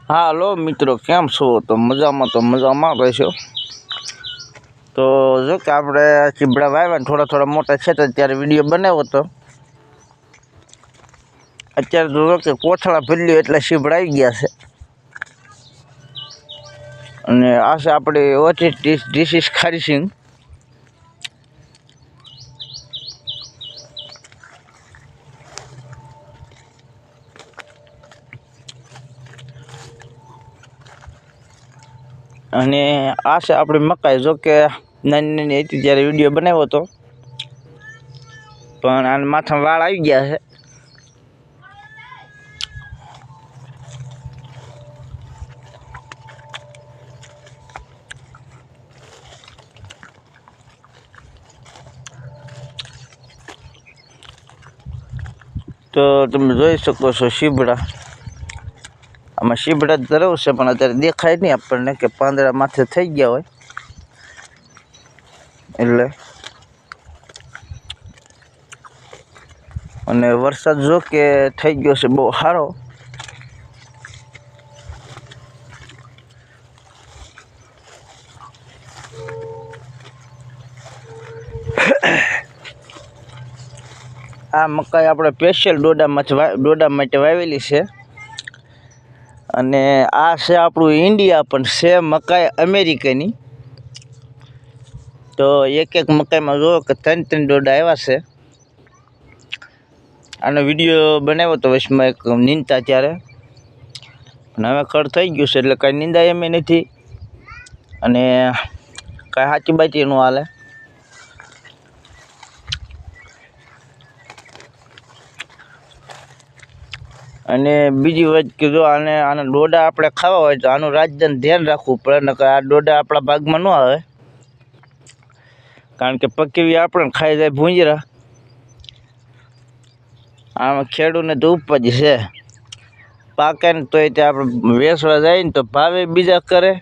હાલો મિત્રો, કેમ છો? તો મજામાં રહેશો. તો જો કે આપણે ચીબડા વાવ્યા થોડા મોટા છે તો ત્યારે વિડીયો બનાવ્યો હતો. અત્યારે તો જો કે કોથળા ભર્યું એટલે ચીબડા આવી ગયા છે. અને આ છે આપણી ઓછી ધીસ ઇઝ ખારી સિંગ. અને આ છે આપણી મકાઈ. જો કે નાની હતી ત્યારે વિડીયો બનાવ્યો હતો, પણ આના માથામાં વાળ આવી ગયા છે. તો તમે જોઈ શકો છો ચીબડા. આમાં ચીબડા જ ધરાવ છે, પણ અત્યારે દેખાય નહીં આપણને કે પાંદડા માથે થઈ ગયા હોય એટલે. અને વરસાદ જો કે થઈ ગયો છે બહુ સારો. આ મકાઈ આપણે સ્પેશિયલ ડોડા માટે વાવેલી છે. અને આ છે આપણું ઇન્ડિયા, પણ છે મકાઈ અમેરિકાની. તો એક મકાઈમાં જુઓ કે 3 ડોડા આવ્યા છે. આનો વિડીયો બનાવ્યો તો વચમાં એક નીંદતા ત્યારે, પણ હવે ખડ થઈ ગયું છે એટલે કાંઈ નીંદાય એમ નથી અને કાંઈ સાચી બાચી ન હાલે. અને બીજી વાત કે જો આના ડોડા આપણે ખાવા હોય તો આનું રાજ્યનું ધ્યાન રાખવું પડે, નકર આ ડોડા આપણા ભાગમાં ન આવે. કારણ કે પકેવી આપણે ખાઈ જાય ભૂંજરા. આમાં ખેડૂતને તો ઉપજ છે, પાકે ને તોય તે આપણે વેચવા જાય ને તો ભાવે બીજા કરે.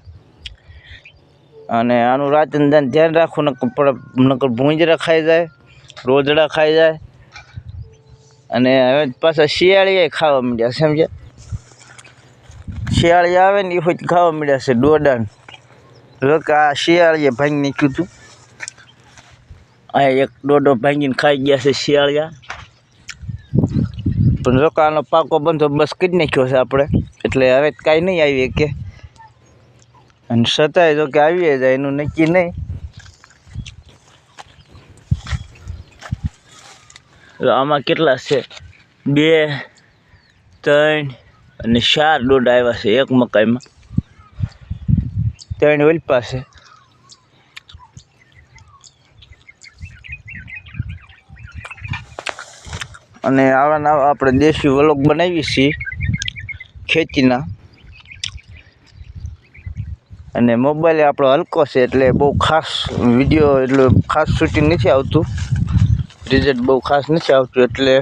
અને આનું રાજ્યનું ધ્યાન રાખવું નકર ભૂંજરા ખાઈ જાય, રોજડા ખાઈ જાય. અને હવે પાછા શિયાળી ખાવા માંડ્યા, સમજ્યા? શિયાળી આવે ને એ હોય ખાવા માંડ્યા છે ડોડા. જો કે આ શિયાળીએ ભાંગી નાખ્યું હતું. આ એક ડોડો ભાંગીને ખાઈ ગયા છે શિયાળિયા. પણ જો કે આનો પાકો બંદોબસ્ત કરી નાખ્યો છે આપણે, એટલે હવે કાંઈ નહીં આવીએ કે. અને છતાંય જો કે આવીએ જાય એનું નક્કી નહીં. આમાં કેટલા છે? 2, 3 અને 4 ડોડા આવ્યા છે એક મકાઈમાં. 3 ઓલપા છે. અને આવા આપણે દેશી વ્લોગ બનાવીએ છીએ ખેતીના. અને મોબાઈલ આપણો હલકો છે એટલે બહુ ખાસ વિડીયો એટલે ખાસ શૂટિંગ નથી આવતું, રિઝલ્ટ બહુ ખાસ નથી આવતું. એટલે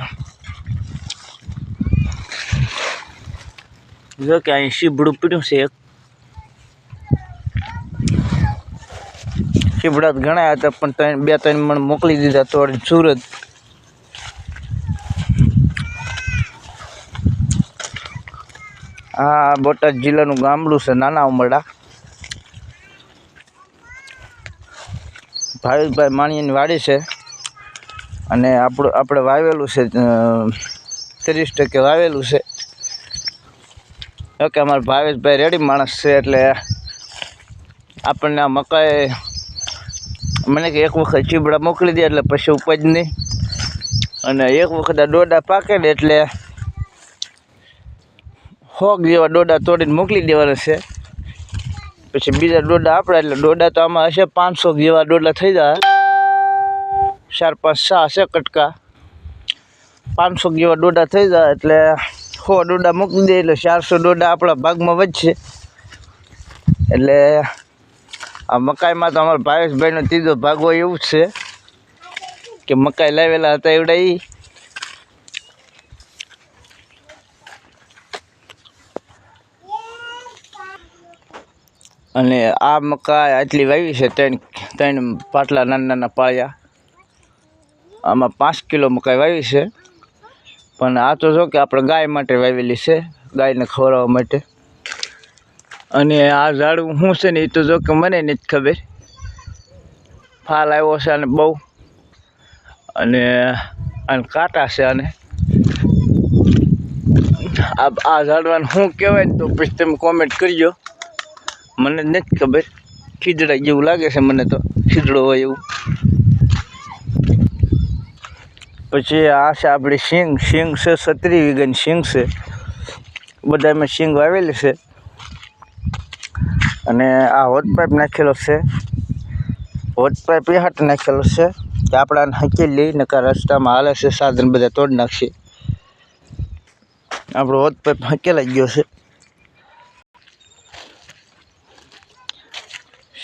જો કે અહીં ચીબડું પીડ્યું છે એક. ચીબડા ઘણા હતા પણ 2-3 મણ મોકલી દીધા તો સુરત. આ બોટાદ જિલ્લાનું ગામડું છે નાના ઉમરડા. ભાવેશભાઈ માણીની વાડી છે. અને આપણે વાવેલું છે 30% વાવેલું છે. ઓકે, અમારા ભાવેશભાઈ રેડી માણસ છે એટલે આપણને આ મકાઈ મને કે એક વખત ચીબડા મોકલી દે એટલે પછી ઉપજ નહીં. અને એક વખત આ ડોડા પાકે ને એટલે 100 જેવા ડોડા તોડીને મોકલી દેવાના છે. પછી બીજા ડોડા આપણે, એટલે ડોડા તો આમાં હશે 500 જેવા ડોડા થઈ જાય. 4, 5, 6 છે કટકા. 500 જેવા ડોડા થઈ જાય એટલે 100 ડોડા મૂકી દે એટલે 400 ડોડા આપણા ભાગમાં વધશે. એટલે આ મકાઈમાં તો અમારા ભાવેશભાઈનો 3જો ભાગ હોય એવું જ છે કે મકાઈ લાવેલા હતા એવડા એ. અને આ મકાઈ આટલી વાવી છે 3 પાટલા નાના પાળિયા. આમાં 5 કિલો મકાઈ વાવી છે. પણ આ તો જો કે આપણે ગાય માટે વાવેલી છે, ગાયને ખવડાવવા માટે. અને આ ઝાડવું શું છે ને એ તો જો કે મને નથી ખબર. ફાલ આવ્યો છે અને બહુ, અને કાંટા છે. અને આ ઝાડવાને શું કહેવાય ને તો પછી તમે કોમેન્ટ કરજો, મને નથી ખબર. ખીજડા જેવું લાગે છે મને તો, ખીજડો હોય એવું. પછી આ છે આપણી સિંગ છે 36 વીઘાની સિંગ છે. બધામાં સિંગ વાવેલી છે. અને આ હોટ પાઇપ નાખેલો છે, હોટ પાઇપ એ હાટ નાખેલો છે કે આપણાને હકેલી લઈ નકા રસ્તામાં હાલે છે સાધન બધા તોડી નાખશે. આપણો હોટ પાઇપ હકેલાઈ ગયો છે.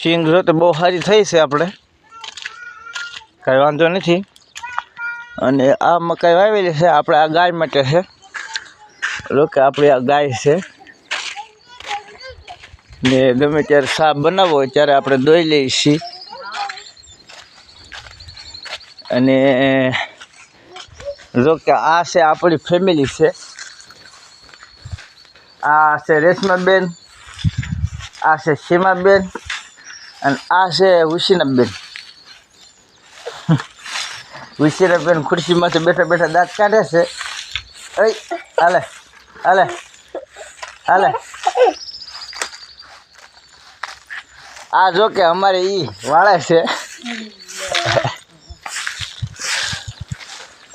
સિંગ જો તો બહુ સારી થઈ છે, આપણે કાંઈ વાંધો નથી. અને આ મકાઈ વાવેલી છે આપણે આ ગાય માટે છે. કે આપણી આ ગાય છે ને ગમે ત્યારે સાપ બનાવવો હોય ત્યારે આપણે દોઈ લઈએ છીએ. અને જો કે આ છે આપણી ફેમિલી છે. આ છે રેશમાબેન, આ છે સીમાબેન, અને આ છે ઉશીનાબેન. ઉશીનાબેન ખુરશીમાંથી બેઠા બેઠા દાંત કાઢે છે. ઓય હાલે હાલે હાલે. આ જો કે અમારે ઈ વાળે છે.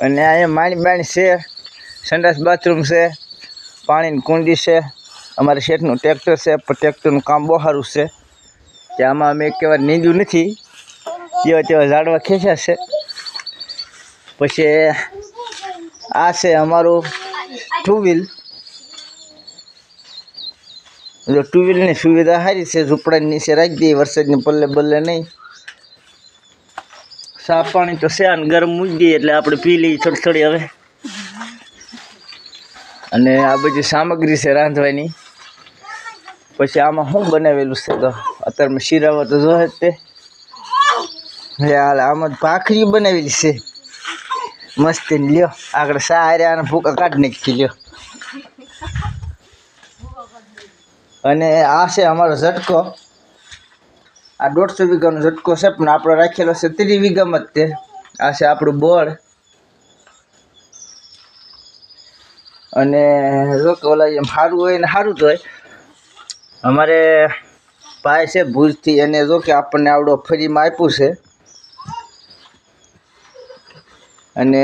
અને અહીંયા માણી બાણી છે, સંડાસ બાથરૂમ છે, પાણીની કુંડી છે. અમારે શેઠનું ટ્રેક્ટર છે, પણ ટ્રેક્ટરનું કામ બહુ સારું છે કે આમાં અમે એક વાર નીંદ્યું નથી, જેવા તેવા ઝાડવા ખેંચ્યા છે. પછી આ છે અમારું 2 વ્હીલ. જો 2 વ્હીલની સુવિધા સારી છે, ઝૂંપડાની નીચે રાખી દઈએ, વરસાદની પલ્લે બલ્લે નહીં. સાફ પાણી તો છે, અને ગરમ મૂકી દઈએ એટલે આપણે પી લઈએ થોડી થોડી હવે. અને આ બધી સામગ્રી છે રાંધવાની. પછી આમાં શું બનાવેલું છે તો અત્યારમાં શીરાવા તો જોહે જ તે. હાલ આમાં ભાખરી બનાવેલી છે મસ્તી. લ્યો આગળ સા હારે આને ભૂકા કાઢી નાખી લ્યો. અને આ છે અમારો ઝટકો. આ 150 વીઘાનો ઝટકો છે, પણ આપણે રાખેલો છે 30 વીઘામાં જ તે. આ છે આપણું બોળ. અને જો કે ઓલા એમ સારું હોય ને સારું જ હોય. અમારે ભાઈ છે ભુજથી, અને જો કે આપણને આવડો ફરીમાં આપ્યું છે. અને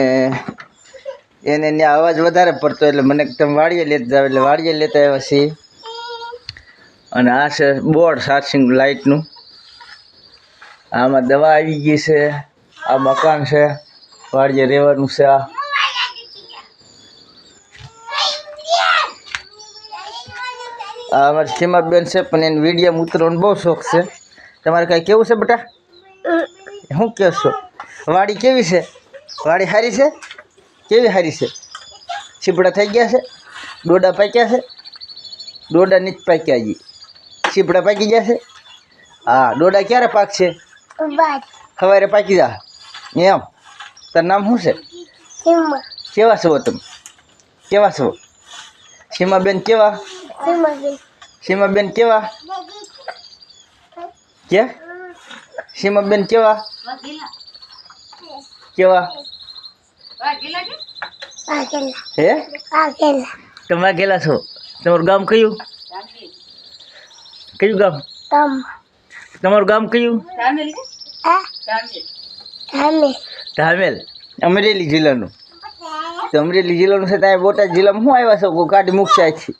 એને ત્યાં અવાજ વધારે પડતો એટલે મને તમે વાડીએ લેતા જાવ એટલે વાડીએ લેતા આવ્યા છીએ. અને આ છે બોર્ડ ચાર્જિંગ લાઇટનું. આમાં દવા આવી ગઈ છે. આ મકાન છે, વાડીએ રહેવાનું છે. આ અમારી સીમાબેન છે, પણ એને વિડીયોમાં ઉતરવાનો બહુ શોખ છે. તમારે કાંઈ કેવું છે બેટા? શું કહેશો? વાડી કેવી છે? વાડી સારી છે? કેવી સારી છે? સીપડા થઈ ગયા છે? ડોડા પાક્યા છે? ડોડા નથી પાક્યા હજી. સીપડા પાકી ગયા છે? હા. ડોડા ક્યારે પાકશે? સવારે પાકી જા એમ. તારું નામ શું છે? કેવા છો તમે? કેવા છો? સીમાબેન કેવા? સીમાબેન કેવા? કે સીમાબેન કેવા? કેવા? હે તમે વાઘેલા છો? તમારું ગામ કયું? કયું ગામ? તમારું ગામ કયું? ધામેલ. અમરેલી જિલ્લાનું. તો અમરેલી જિલ્લાનું છે ત્યાં બોટાદ જિલ્લામાં શું આવ્યા છો? ગાડી મૂકશે અહીંથી.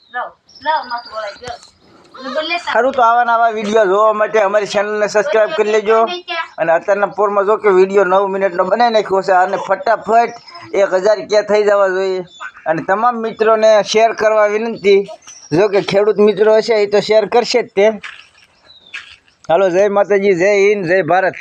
સારું, તો આવા નવા વિડીયો જોવા માટે અમારી ચેનલને સબસ્ક્રાઈબ કરી લેજો. અને અત્યારના પોરમાં જો કે વિડીયો 9 મિનિટનો બનાવી નાખ્યો છે, અને ફટાફટ 1000 ક્યાં થઈ જવા જોઈએ. અને તમામ મિત્રોને શેર કરવા વિનંતી. જો કે ખેડૂત મિત્રો હશે એ તો શેર કરશે જ તે. હાલો, જય માતાજી, જય હિન્દ, જય ભારત.